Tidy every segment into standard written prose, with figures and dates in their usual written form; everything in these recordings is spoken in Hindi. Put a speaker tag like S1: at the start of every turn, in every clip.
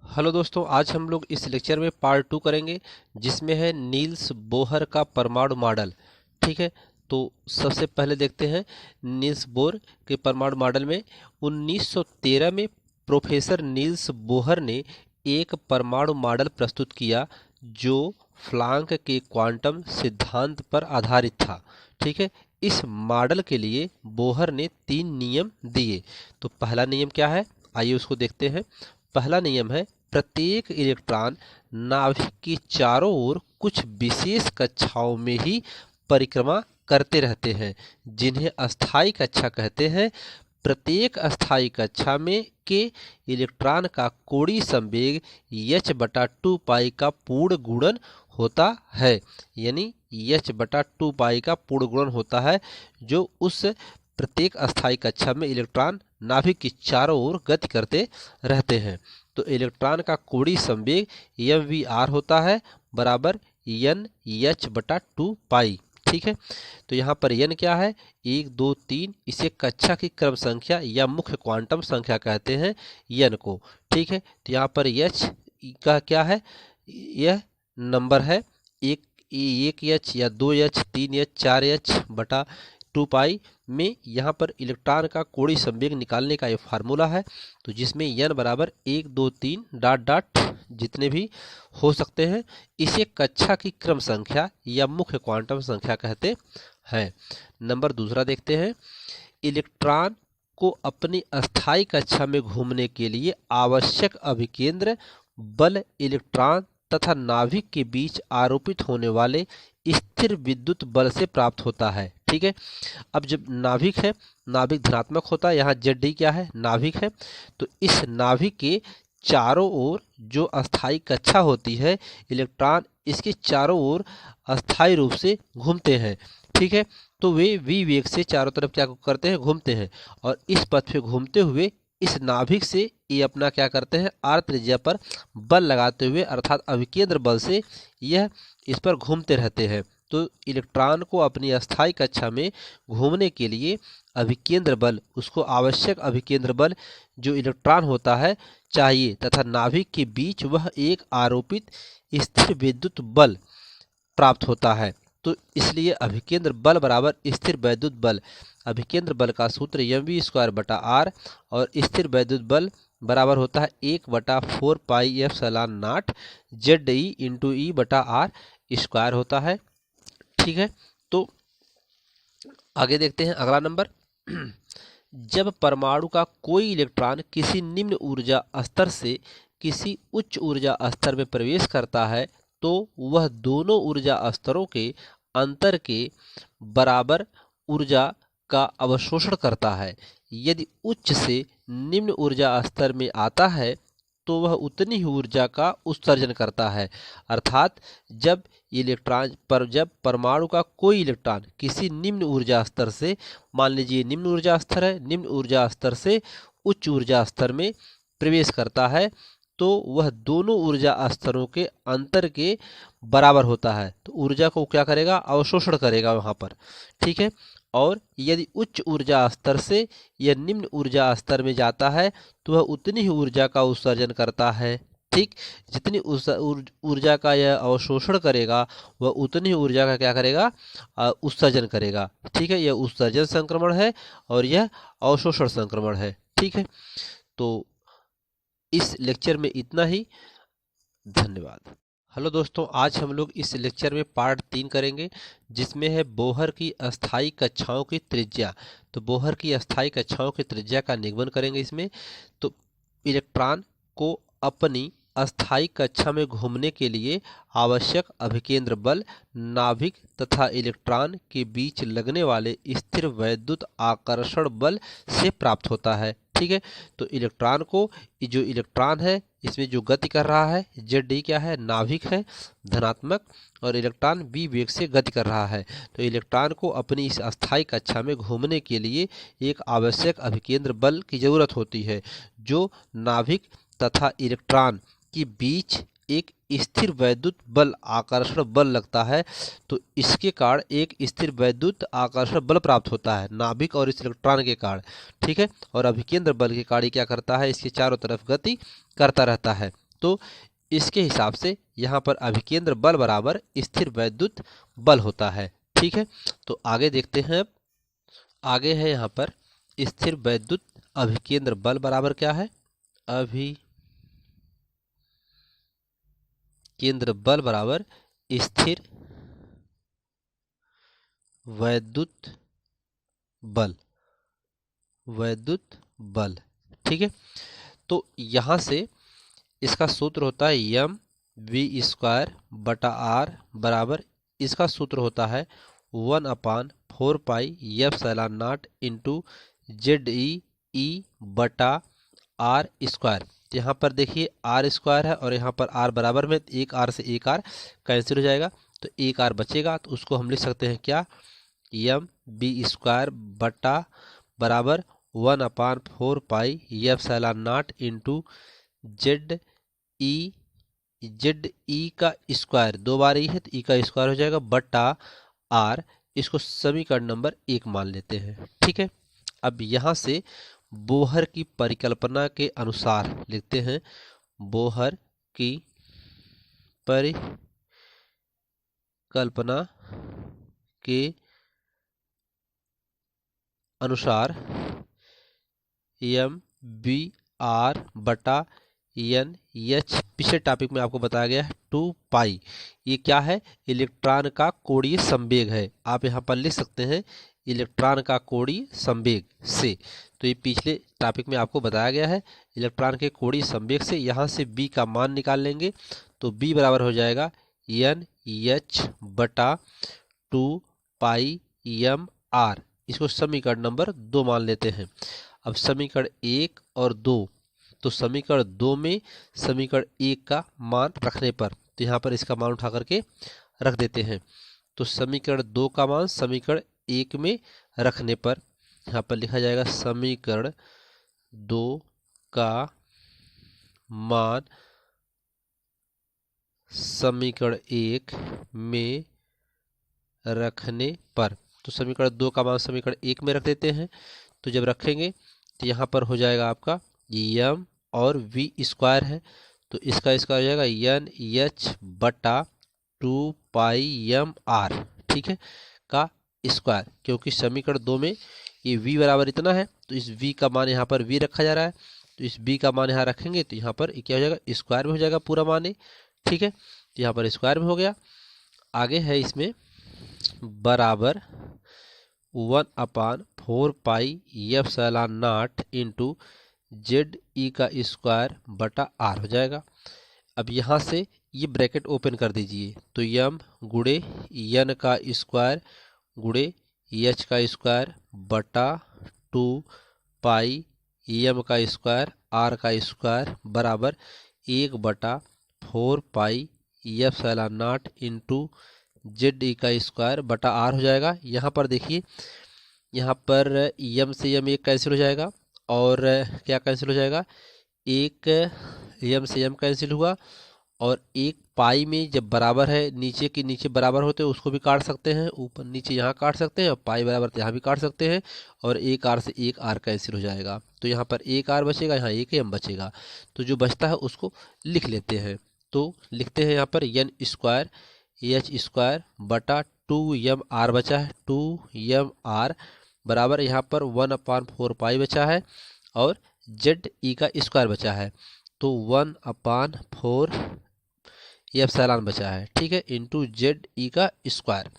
S1: हेलो दोस्तों, आज हम लोग इस लेक्चर में पार्ट 2 करेंगे जिसमें है नील्स बोहर का परमाणु मॉडल। ठीक है, तो सबसे पहले देखते हैं नील्स बोर के परमाणु मॉडल में 1913 में प्रोफेसर नील्स बोहर ने एक परमाणु मॉडल प्रस्तुत किया जो प्लैंक के क्वांटम सिद्धांत पर आधारित था। ठीक है, इस मॉडल के लिए बोहर ने 3 नियम दिए। तो पहला नियम क्या है, आइए उसको देखते हैं। पहला नियम है प्रत्येक इलेक्ट्रॉन नाभिक की चारों ओर कुछ विशेष कक्षाओं में ही परिक्रमा करते रहते हैं, जिन्हें अस्थायी कक्षा कहते हैं। प्रत्येक अस्थायी कक्षा में के इलेक्ट्रॉन का कोणीय संवेग h/2 का पूर्ण गुणन होता है, यानी h/2 का पूर्ण गुणन होता है, जो उस प्रत्येक अस्थायी कक्षा में इलेक्ट्रॉन नाभिक की चारों ओर गति करते रहते हैं। तो इलेक्ट्रॉन का कोणीय संवेग mvr होता है बराबर nh/2। ठीक है, तो यहाँ पर n क्या है, 1 2 3, इसे कक्षा की क्रम संख्या या मुख्य क्वांटम संख्या कहते हैं n को। ठीक है, तो यहाँ पर h का क्या है, यह नंबर है, एक h या 2h 3h 4h/2 में। यहाँ पर इलेक्ट्रॉन का कोणीय संवेग निकालने का ये फार्मूला है, तो जिसमें n बराबर 1 2 3 डॉट डॉट जितने भी हो सकते हैं, इसे कक्षा की क्रम संख्या या मुख्य क्वांटम संख्या कहते हैं। नंबर दूसरा देखते हैं, इलेक्ट्रॉन को अपनी अस्थायी कक्षा में घूमने के लिए आवश्यक अभिकेंद्र बल इलेक्ट्रॉन तथा नाभिक के बीच आरोपित होने वाले स्थिर विद्युत बल से प्राप्त होता है। ठीक है, अब जब नाभिक है, नाभिक धनात्मक होता है, यहाँ J क्या है, नाभिक है, तो इस नाभिक के चारों ओर जो अस्थायी कक्षा होती है, इलेक्ट्रॉन इसके चारों ओर अस्थायी रूप से घूमते हैं। ठीक है, तो वे v वेग से चारों तरफ क्या करते हैं, घूमते हैं, और इस पथ पे घूमते हुए इस नाभिक से ये अपना क्या करते हैं, r त्रिज्या पर बल लगाते हुए अर्थात अभिकेंद्र बल से यह इस पर घूमते रहते हैं। तो इलेक्ट्रॉन को अपनी अस्थायी कक्षा में घूमने के लिए अभिकेंद्र बल, उसको आवश्यक अभिकेंद्र बल जो इलेक्ट्रॉन होता है चाहिए, तथा नाभिक के बीच वह एक आरोपित स्थिर विद्युत बल प्राप्त होता है। तो इसलिए अभिकेंद्र बल बराबर स्थिर वैद्युत बल। अभिकेंद्र बल का सूत्र mv²/r और स्थिर वैद्युत बल बराबर होता है 1/4πε0 Ze/e/r² होता है। ठीक है, तो आगे देखते हैं अगला नंबर। जब परमाणु का कोई इलेक्ट्रॉन किसी निम्न ऊर्जा स्तर से किसी उच्च ऊर्जा स्तर में प्रवेश करता है, तो वह दोनों ऊर्जा स्तरों के अंतर के बराबर ऊर्जा का अवशोषण करता है। यदि उच्च से निम्न ऊर्जा स्तर में आता है तो वह उतनी ही ऊर्जा का उत्सर्जन करता है। अर्थात जब परमाणु का कोई इलेक्ट्रॉन किसी निम्न ऊर्जा स्तर से, मान लीजिए निम्न ऊर्जा स्तर है, निम्न ऊर्जा स्तर से उच्च ऊर्जा स्तर में प्रवेश करता है, तो वह दोनों ऊर्जा स्तरों के अंतर के बराबर होता है। तो ऊर्जा को क्या करेगा, अवशोषण करेगा वहाँ पर। ठीक है, और यदि उच्च ऊर्जा स्तर से यह निम्न ऊर्जा स्तर में जाता है तो वह उतनी ही ऊर्जा का उत्सर्जन करता है। ठीक, जितनी ऊर्जा का यह अवशोषण करेगा वह उतनी ही ऊर्जा का क्या करेगा, उत्सर्जन करेगा। ठीक है, यह उत्सर्जन संक्रमण है और यह अवशोषण संक्रमण है। ठीक है, तो इस लेक्चर में इतना ही। धन्यवाद। हेलो दोस्तों, आज हम लोग इस लेक्चर में पार्ट 3 करेंगे जिसमें है बोहर की अस्थायी कक्षाओं की त्रिज्या। तो बोहर की अस्थायी कक्षाओं की त्रिज्या का निगमन करेंगे इसमें। तो इलेक्ट्रॉन को अपनी अस्थायी कक्षा में घूमने के लिए आवश्यक अभिकेंद्र बल नाभिक तथा इलेक्ट्रॉन के बीच लगने वाले स्थिर वैद्युत आकर्षण बल से प्राप्त होता है। ठीक है, तो इलेक्ट्रॉन को, जो इलेक्ट्रॉन है इसमें जो गति कर रहा है, Ze क्या है, नाभिक है धनात्मक, और इलेक्ट्रॉन v वेग से गति कर रहा है। तो इलेक्ट्रॉन को अपनी इस अस्थायी कक्षा में घूमने के लिए एक आवश्यक अभिकेंद्र बल की जरूरत होती है, जो नाभिक तथा इलेक्ट्रॉन के बीच एक स्थिर वैद्युत बल आकर्षण बल लगता है। तो इसके कारण एक स्थिर वैद्युत आकर्षण बल प्राप्त होता है नाभिक और इस इलेक्ट्रॉन के कारण। ठीक है, और अभिकेंद्र बल के कारण क्या करता है, इसके चारों तरफ गति करता रहता है। तो इसके हिसाब से यहाँ पर अभिकेंद्र बल बराबर स्थिर वैद्युत बल होता है। ठीक है, तो आगे देखते हैं। अब आगे है यहाँ पर स्थिर वैद्युत अभिकेंद्र बल बराबर क्या है, अभिकेंद्र बल बराबर स्थिर वैद्युत बल। ठीक है, तो यहाँ से इसका सूत्र होता है एम वी स्क्वायर बटा आर बराबर, इसका सूत्र होता है 1/4 pi epsilon not into ZE बटा आर स्क्वायर। यहाँ पर देखिए आर स्क्वायर है और यहाँ पर आर बराबर में, एक आर से एक आर कैंसिल हो जाएगा, तो एक आर बचेगा, तो उसको हम लिख सकते हैं क्या, एम बी स्क्वायर बटा बराबर 1/4 pi epsilon not into ZE का स्क्वायर, दो बार ई है तो ई का स्क्वायर हो जाएगा बटा आर। इसको समीकरण नंबर 1 मान लेते हैं। ठीक है, अब यहाँ से बोहर की परिकल्पना के अनुसार लिखते हैं, बोहर की परिकल्पना के अनुसार एम बी आर बटा एन एच, पिछले टॉपिक में आपको बताया गया है 2 पाई, ये क्या है, इलेक्ट्रॉन का कोणीय संवेग है। आप यहाँ पर लिख सकते हैं इलेक्ट्रॉन का कोणीय संवेग से, तो ये पिछले टॉपिक में आपको बताया गया है। इलेक्ट्रॉन के कोणीय संवेग से यहाँ से बी का मान निकाल लेंगे, तो बी बराबर हो जाएगा एन एच बटा 2 पाई एम आर। इसको समीकरण नंबर 2 मान लेते हैं। अब समीकरण 1 और 2, तो समीकरण 2 में समीकरण 1 का मान रखने पर, तो यहाँ पर इसका मान उठा करके रख देते हैं, तो समीकरण 2 का मान समीकरण 1 में रखने पर यहाँ पर लिखा जाएगा समीकरण 2 का मान समीकरण 1 में रखने पर, तो समीकरण 2 का मान समीकरण 1 में रख देते हैं। तो जब रखेंगे तो यहाँ पर हो जाएगा आपका एम और वी स्क्वायर है, तो इसका स्क्वायर हो जाएगा एन एच बटा 2 पाई एम आर। ठीक है, का स्क्वायर, क्योंकि समीकरण 2 में ये v बराबर इतना है, तो इस v का मान यहाँ पर v रखा जा रहा है, तो इस v का मान यहाँ रखेंगे तो यहाँ पर क्या हो जाएगा, स्क्वायर में हो जाएगा पूरा मान। ठीक है, तो यहाँ पर स्क्वायर में हो गया। आगे है इसमें बराबर 1/4 pi epsilon not into ZE का स्क्वायर बटा आर हो जाएगा। अब यहाँ से ये ब्रैकेट ओपन कर दीजिए, तो m गुणे n का स्क्वायर गुणे h का स्क्वायर बटा 2 पाई m का स्क्वायर r का स्क्वायर बराबर 1/4 pi epsilon not into ZE का स्क्वायर बटा आर हो जाएगा। यहाँ पर देखिए, यहाँ पर m से m एक कैंसिल हो जाएगा और क्या कैंसिल हो जाएगा, एक m से m कैंसिल हुआ, और एक पाई में जब बराबर है, नीचे के नीचे बराबर होते हैं उसको भी काट सकते हैं, ऊपर नीचे यहाँ काट सकते हैं, और पाई बराबर यहाँ भी काट सकते हैं, और एक आर से एक आर कैंसिल हो जाएगा, तो यहाँ पर एक आर बचेगा, यहाँ एक m बचेगा, तो जो बचता है उसको लिख लेते हैं। तो लिखते हैं यहाँ पर एन स्क्वायर एच स्क्वायर बटा 2m आर बचा है, 2m आर बराबर यहाँ पर 1/4 पाई बचा है और ZE का स्क्वायर बचा है, तो 1/4 एप्सिलॉन बचा है। ठीक है, इंटू ZE का स्क्वायर।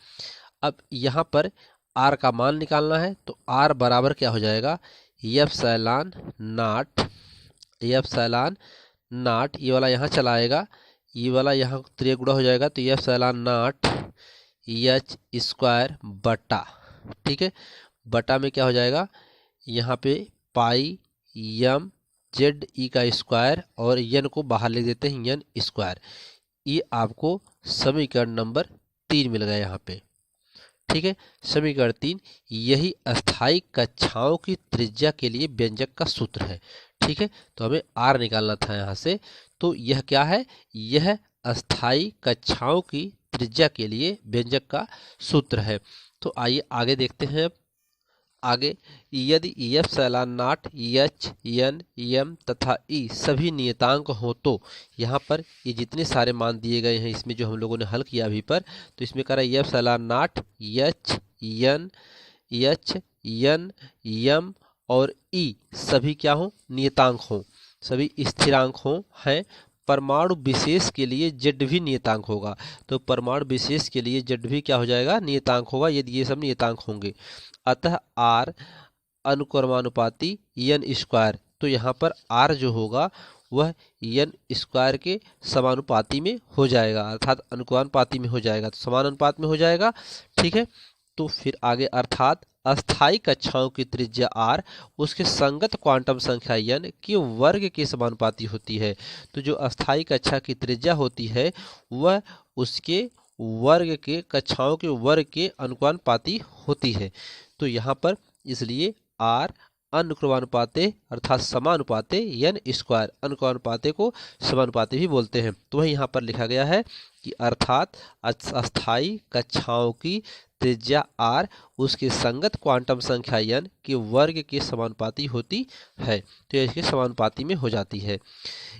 S1: अब यहाँ पर R का मान निकालना है, तो R बराबर क्या हो जाएगा, एप्सिलॉन नॉट, ये वाला यहाँ चला आएगा, ये वाला यहाँ त्रिगुणा हो जाएगा, तो एप्सिलॉन नॉट एच स्क्वायर बटा, ठीक है, बटा में क्या हो जाएगा, यहाँ पे पाई एम ZE का स्क्वायर और n को बाहर ले देते हैं n स्क्वायर। ये आपको समीकरण नंबर 3 मिल गया यहाँ पे। ठीक है, समीकरण 3, यही अस्थायी कक्षाओं की त्रिज्या के लिए व्यंजक का सूत्र है। ठीक है, तो हमें R निकालना था यहाँ से, तो यह क्या है, यह अस्थायी कक्षाओं की त्रिज्या के लिए व्यंजक का सूत्र है। तो आइए आगे देखते हैं। आगे यदि epsilon naught h n m तथा ई सभी नियतांक हो तो यहाँ पर ये जितने सारे मान दिए गए हैं इसमें जो हम लोगों ने हल किया अभी पर, तो इसमें कह रहा है epsilon naught h n m और ई सभी क्या हो, नियतांक हो, सभी स्थिरांक हो हैं। परमाणु विशेष के लिए जेड भी नियतांक होगा, तो परमाणु विशेष के लिए जेड भी क्या हो जाएगा, नियतांक होगा, यदि ये सब नियतांक होंगे। अतः आर अनुक्रमानुपाती एन स्क्वायर, तो यहाँ पर आर जो होगा वह एन स्क्वायर के समानुपाती में हो जाएगा, अर्थात अनुक्रमानुपाती में हो जाएगा, तो समान अनुपात में हो जाएगा। ठीक है, तो फिर आगे अर्थात अस्थायी कक्षाओं की त्रिज्या r उसके संगत क्वांटम संख्या n के वर्ग के समानुपाती होती है। तो जो अस्थायी कक्षा की त्रिज्या होती है वह उसके वर्ग के, कक्षाओं के वर्ग के अनुपाती होती है। तो यहाँ पर इसलिए r अनुक्रमानुपाते अर्थात समानुपाते n स्क्वायर, अनुक्रमानुपाते को समानुपाते भी बोलते हैं। तो वही यहाँ पर लिखा गया है कि अर्थात अस्थायी कक्षाओं की त्रिज्या r उसके संगत क्वांटम संख्या n के वर्ग के समानुपाती होती है, तो इसके समानुपाती में हो जाती है।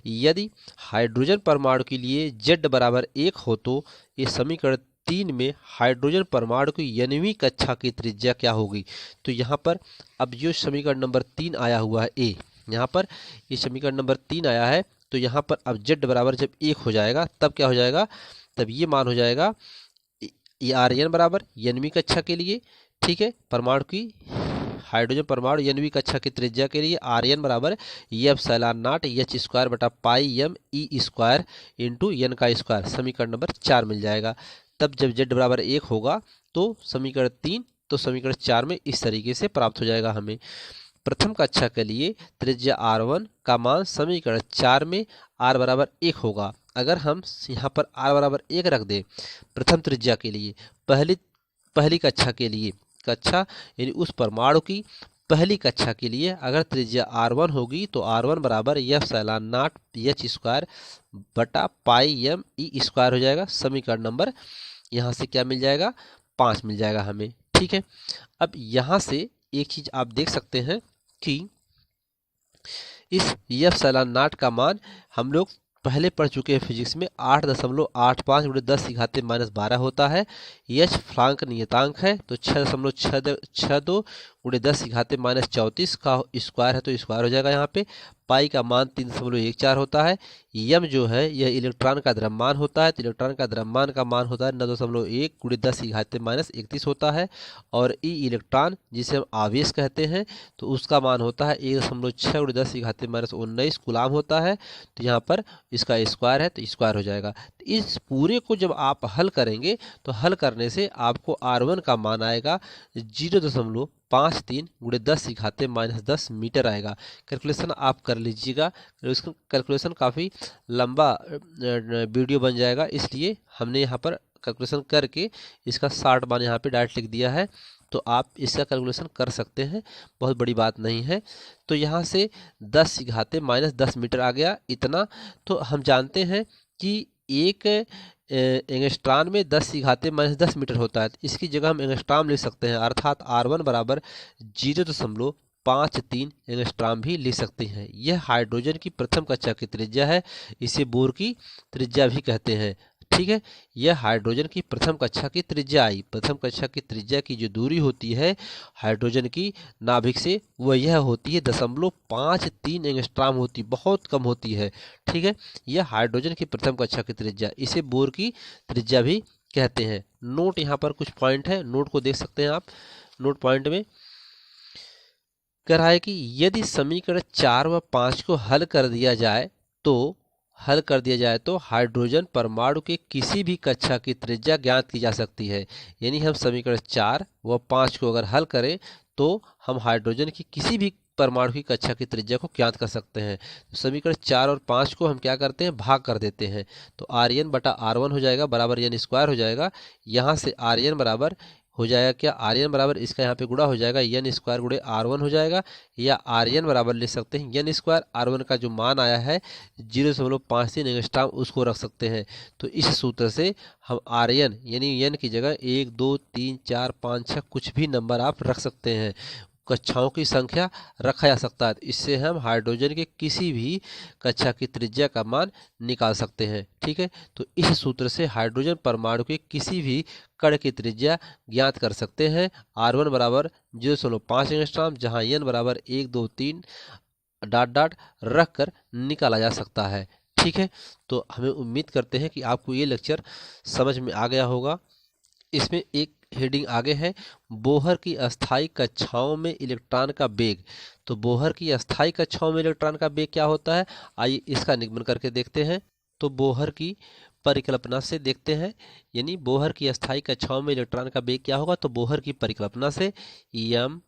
S1: यदि हाइड्रोजन परमाणु के लिए z बराबर 1 हो तो ये समीकरण 3 में हाइड्रोजन परमाणु की nवीं कक्षा की त्रिज्या क्या होगी। तो यहाँ पर अब जो समीकरण नंबर 3 आया हुआ है ए, यहाँ पर ये समीकरण नंबर 3 आया है, तो यहाँ पर अब z बराबर जब 1 हो जाएगा तब क्या हो जाएगा, तब ये मान हो जाएगा ये आर एन बराबर nवीं कक्षा के लिए, ठीक है, परमाणु की हाइड्रोजन परमाणु nवीं कक्षा की त्रिज्या के लिए आर एन बराबर epsilon naught h square बटा pi m e square into n का स्क्वायर, समीकरण नंबर 4 मिल जाएगा। तब जब z बराबर 1 होगा तो समीकरण 3, तो समीकरण 4 में इस तरीके से प्राप्त हो जाएगा हमें। प्रथम कक्षा के लिए त्रिज्या r1 का मान समीकरण 4 में r बराबर 1 होगा। अगर हम यहाँ पर r बराबर 1 रख दें प्रथम त्रिज्या के लिए, पहली कक्षा के लिए, कक्षा यानी उस परमाणु की पहली कक्षा के लिए अगर त्रिज्या r1 होगी तो r1 बराबर epsilon naught h square बटा पाई एम ई स्क्वायर हो जाएगा। समीकरण नंबर यहाँ से क्या मिल जाएगा, 5 मिल जाएगा हमें। ठीक है, अब यहाँ से एक चीज आप देख सकते हैं कि इस एफ सैलान नॉट का मान हम लोग पहले पढ़ चुके हैं फिजिक्स में 8.85 × 10⁻⁻12 होता है। एच फ्लांक नियतांक है, तो 6.62 × 10⁻34 का स्क्वायर है, तो स्क्वायर हो जाएगा। यहाँ पे पाई का मान 3.14 होता है। यम जो है यह इलेक्ट्रॉन का द्रव्यमान होता है, तो इलेक्ट्रॉन का द्रव्यमान का मान होता है 9.1 × 10⁻31 होता है। और ई इलेक्ट्रॉन जिसे हम आवेश कहते हैं तो उसका मान होता है 1.6 × 10⁻19 कूलाम होता है। तो यहाँ पर इसका स्क्वायर है तो स्क्वायर हो जाएगा। तो इस पूरे को जब आप हल करेंगे तो हल करने से आपको R1 का मान आएगा 0.53 × 10⁻10 मीटर आएगा। कैलकुलेशन आप कर लीजिएगा, इसका कैलकुलेशन काफ़ी लंबा वीडियो बन जाएगा, इसलिए हमने यहाँ पर कैलकुलेशन करके इसका 60 मान यहाँ पे डायरेक्ट लिख दिया है। तो आप इसका कैलकुलेशन कर सकते हैं, बहुत बड़ी बात नहीं है। तो यहाँ से 10⁻10 मीटर आ गया इतना। तो हम जानते हैं कि एक एंगस्ट्रॉन में 10⁻10 मीटर होता है, तो इसकी जगह हम एंगस्ट्रॉम लिख सकते हैं, अर्थात R1 बराबर 0.53 एंगस्ट्रॉम भी लिख सकते हैं। यह हाइड्रोजन की प्रथम कक्षा की त्रिज्या है, इसे बोर की त्रिज्या भी कहते हैं। ठीक है, यह हाइड्रोजन की प्रथम कक्षा की त्रिज्या आई। प्रथम कक्षा की त्रिज्या की जो दूरी होती है हाइड्रोजन की नाभिक से वह यह होती है 0.53 एंगस्ट्रॉम होती, बहुत कम होती है। ठीक है, यह हाइड्रोजन की प्रथम कक्षा की त्रिज्या, इसे बोर की त्रिज्या भी कहते हैं। नोट यहाँ पर कुछ पॉइंट है, नोट को देख सकते हैं आप। नोट पॉइंट में कह रहा है कि यदि समीकरण 4 व 5 को हल कर दिया जाए तो हाइड्रोजन परमाणु के किसी भी कक्षा की त्रिज्या ज्ञात की जा सकती है। यानी हम समीकरण 4 व 5 को अगर हल करें तो हम हाइड्रोजन की किसी भी परमाणु की कक्षा की त्रिज्या को ज्ञात कर सकते हैं। तो समीकरण 4 और 5 को हम क्या करते हैं, भाग कर देते हैं। तो आर बटा R1 हो जाएगा बराबर एन स्क्वायर हो जाएगा। यहाँ से आर बराबर हो जाएगा क्या, आर बराबर इसका यहाँ पे गुणा हो जाएगा एन स्क्वायर गुणे R1 हो जाएगा, या आर बराबर ले सकते हैं एन स्क्वायर R1 का जो मान आया है 0.53 एंगस्ट्रॉम उसको रख सकते हैं। तो इस सूत्र से हम आर यानी एन की जगह 1 2 3 4 5 6 कुछ भी नंबर आप रख सकते हैं। कक्षाओं की संख्या रखा जा सकता है। इससे हम हाइड्रोजन के किसी भी कक्षा की त्रिज्या का मान निकाल सकते हैं। ठीक है, तो इस सूत्र से हाइड्रोजन परमाणु के किसी भी कण की त्रिज्या ज्ञात कर सकते हैं। R1 बराबर 0.5 एंगस्ट्रॉम, जहाँ n बराबर 1 2 3 डॉट डॉट रख कर निकाला जा सकता है। ठीक है, तो हमें उम्मीद करते हैं कि आपको ये लेक्चर समझ में आ गया होगा। इसमें एक हेडिंग आगे है, बोहर की अस्थायी कक्षाओं में इलेक्ट्रॉन का वेग। तो बोहर की अस्थायी कक्षाओं में इलेक्ट्रॉन का वेग क्या होता है, आइए इसका निगमन करके देखते हैं। तो बोहर की परिकल्पना से देखते हैं, यानी बोहर की अस्थायी कक्षाओं में इलेक्ट्रॉन का वेग क्या होगा। तो बोहर की परिकल्पना से एम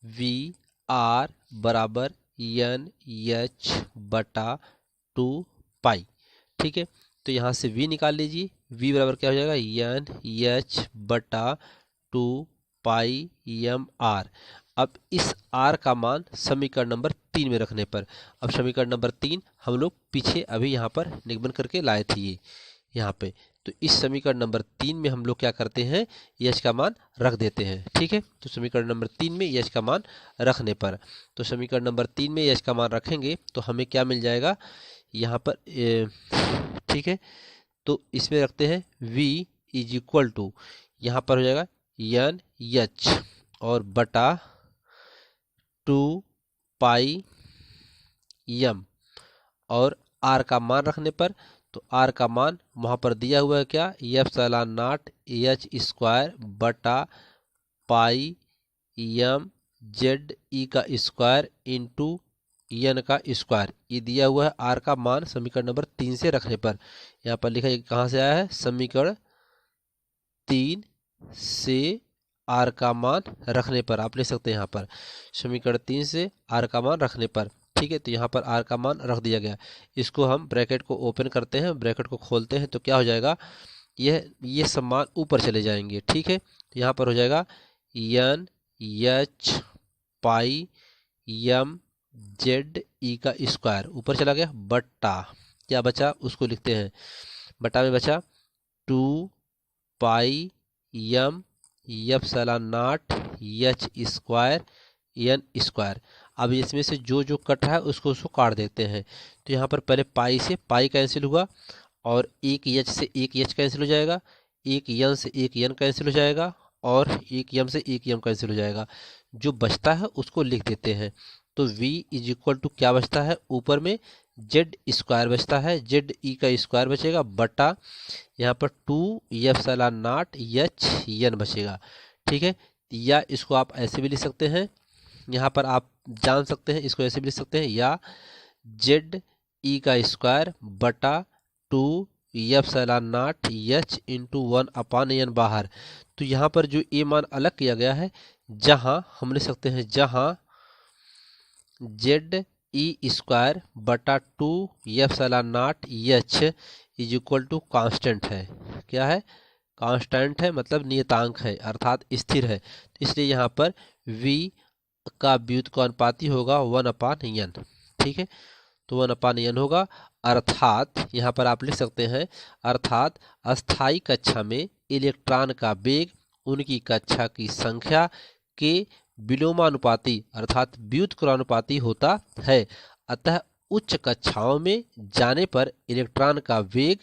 S1: वी आर बराबर एन एच बटा 2 पाई। ठीक है, तो यहाँ से v निकाल लीजिए। v बराबर क्या हो जाएगा, एन एच बटा 2 पाई एम आर। अब इस r का मान समीकरण नंबर 3 में रखने पर, अब समीकरण नंबर 3 हम लोग पीछे अभी यहाँ पर निगमन करके लाए थे ये यहाँ पे। तो इस समीकरण नंबर 3 में हम लोग क्या करते हैं, h का मान रख देते हैं। ठीक है, तो समीकरण नंबर 3 में h का मान रखने पर, तो समीकरण नंबर 3 में h का मान रखेंगे तो हमें क्या मिल जाएगा यहाँ पर। ठीक है, तो इसमें रखते हैं v इज इक्वल टू, यहाँ पर हो जाएगा एन एच और बटा 2 पाई एम, और r का मान रखने पर, तो r का मान वहाँ पर दिया हुआ है क्या, एप्सिलॉन नॉट एच स्क्वायर बटा पाई एम जेड ई का स्क्वायर इंटू एन का स्क्वायर, ये दिया हुआ है r का मान समीकरण नंबर 3 से रखने पर। यहाँ पर लिखा है कहाँ से आया है, समीकरण 3 से r का मान रखने पर। आप लिख सकते हैं यहाँ पर समीकरण 3 से r का मान रखने पर। ठीक है, तो यहाँ पर r का मान रख दिया गया। इसको हम ब्रैकेट को ओपन करते हैं, ब्रैकेट को खोलते हैं, तो क्या हो जाएगा, ये सब मान ऊपर चले जाएंगे। ठीक है, तो यहाँ पर हो जाएगा एन एच पाई एम जेड ई का स्क्वायर, ऊपर चला गया, बट्टा क्या बचा उसको लिखते हैं, बटा में बचा 2 pi m epsilon naught h square n square. अब इसमें से जो जो कट रहा है उसको काट देते हैं। तो यहाँ पर पहले पाई से पाई कैंसिल हुआ, और एक एच से एक एच कैंसिल हो जाएगा, एक एन से एक एन कैंसिल हो जाएगा, और एक एम से एक एम कैंसिल हो जाएगा। जो बचता है उसको लिख देते हैं। तो v इज इक्वल टू क्या बचता है, ऊपर में जेड स्क्वायर बचता है, जेड ई का स्क्वायर बचेगा, बटा यहाँ पर 2 एप्सिलॉन नॉट एच एन बचेगा। ठीक है, या इसको आप ऐसे भी लिख सकते हैं, यहाँ पर आप जान सकते हैं, इसको ऐसे भी लिख सकते हैं, या जेड ई का स्क्वायर बटा 2 एप्सिलॉन नॉट एच इंटू 1 अपान एन बाहर। तो यहाँ पर जो ए मान अलग किया गया है, जहाँ हम लिख सकते हैं, जहाँ जेड ई स्क्वायर बटा 2 epsilon naught h is equal to constant है। क्या है, कांस्टेंट है, मतलब नियतांक है, अर्थात स्थिर है। इसलिए यहाँ पर v का व्युत्क्रमानुपाती होगा 1 अपान एन। ठीक है, तो 1 अपान एन होगा, अर्थात यहाँ पर आप लिख सकते हैं, अर्थात अस्थायी कक्षा में इलेक्ट्रॉन का वेग उनकी कक्षा की संख्या के विलोमानुपाती अर्थात व्युत्क्रमानुपाती होता है। अतः उच्च कक्षाओं में जाने पर इलेक्ट्रॉन का वेग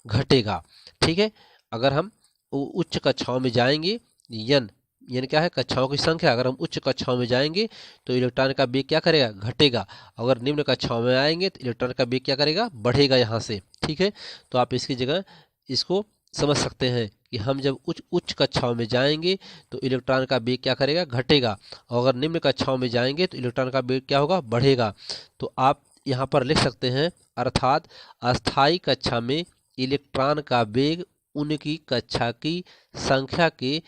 S1: घटेगा। ठीक है, अगर हम उच्च कक्षाओं में जाएंगे, यन क्या है, कक्षाओं की संख्या, अगर हम उच्च कक्षाओं में जाएंगे तो इलेक्ट्रॉन का वेग क्या करेगा, घटेगा। अगर निम्न कक्षाओं में आएंगे तो इलेक्ट्रॉन का वेग क्या करेगा, बढ़ेगा यहाँ से। ठीक है, तो आप इसकी जगह इसको समझ सकते हैं कि हम जब उच्च कक्षाओं में जाएंगे तो इलेक्ट्रॉन का वेग क्या करेगा, घटेगा, और अगर निम्न कक्षाओं में जाएंगे तो इलेक्ट्रॉन का वेग क्या होगा, बढ़ेगा। तो आप यहाँ पर लिख सकते हैं, अर्थात अस्थायी कक्षा में इलेक्ट्रॉन का वेग उनकी कक्षा की संख्या के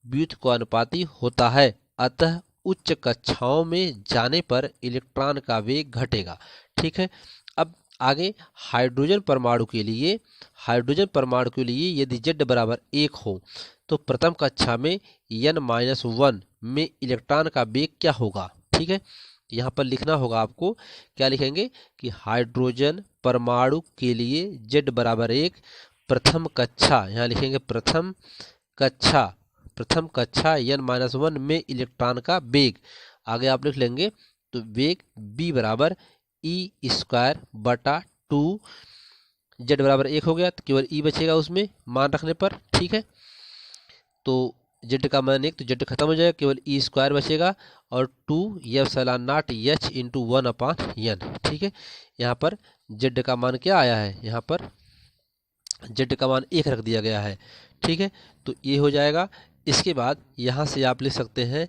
S1: व्युत्क्रमानुपाती होता है। अतः उच्च कक्षाओं में जाने पर इलेक्ट्रॉन का वेग घटेगा। ठीक है, अब आगे हाइड्रोजन परमाणु के लिए यदि Z बराबर 1 हो तो प्रथम कक्षा में n-1 में इलेक्ट्रॉन का वेग क्या होगा। ठीक है, यहाँ पर लिखना होगा आपको, क्या लिखेंगे कि हाइड्रोजन परमाणु के लिए Z बराबर 1 प्रथम कक्षा, यहाँ लिखेंगे प्रथम कक्षा n-1 में इलेक्ट्रॉन का वेग, आगे आप लिख लेंगे। तो वेग b बराबर e² बटा 2, z बराबर 1 हो गया तो केवल e बचेगा उसमें मान रखने पर। ठीक है, तो z का मान 1 तो z खत्म हो जाएगा, केवल e² बचेगा और 2 epsilon not h into 1/n। ठीक है, यहाँ पर z का मान क्या आया है, यहाँ पर z का मान 1 रख दिया गया है। ठीक है, तो ये हो जाएगा। इसके बाद यहाँ से आप लिख सकते हैं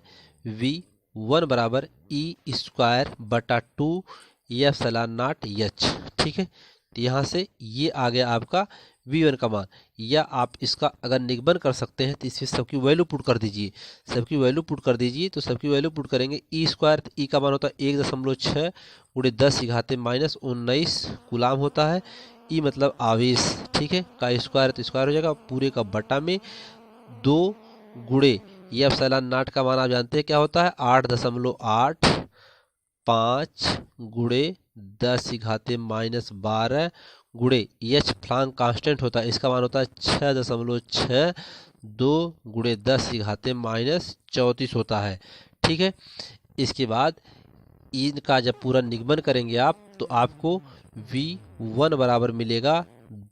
S1: v1 बराबर e² बटा 2 एप्सिलॉन नॉट h। ठीक है, तो यहाँ से ये आ गया आपका v1 का मान, या आप इसका अगर निगमन कर सकते हैं तो इसमें सबकी वैल्यू पुट कर दीजिए। सबकी वैल्यू पुट कर दीजिए, तो सबकी वैल्यू पुट करेंगे e², तो e का मान होता है 1.6 गुणे 10⁻19 कूलाम होता है। ई मतलब आवेश। ठीक है, का स्क्वायर तो स्क्वायर हो जाएगा, पूरे का बटा में 2 गुणे ये एप्सिलॉन नॉट का मान आप जानते हैं क्या होता है 8.85 गुणे 10⁻12 गुणे एच फ्लांग कांस्टेंट होता है, इसका मान होता है 6.62 गुणे 10⁻34 होता है। ठीक है, इसके बाद इनका जब पूरा निगमन करेंगे आप तो आपको v1 बराबर मिलेगा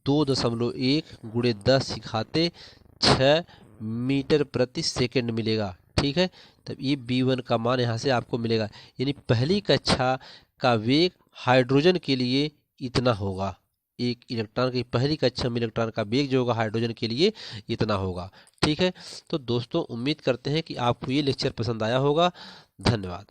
S1: 2.1 गुणे 10⁻6 मीटर प्रति सेकंड मिलेगा। ठीक है, तब ये v1 का मान यहाँ से आपको मिलेगा। यानी पहली कक्षा का वेग हाइड्रोजन के लिए इतना होगा, एक इलेक्ट्रॉन की पहली कक्षा में इलेक्ट्रॉन का वेग जो होगा हाइड्रोजन के लिए इतना होगा। ठीक है, तो दोस्तों उम्मीद करते हैं कि आपको ये लेक्चर पसंद आया होगा। धन्यवाद।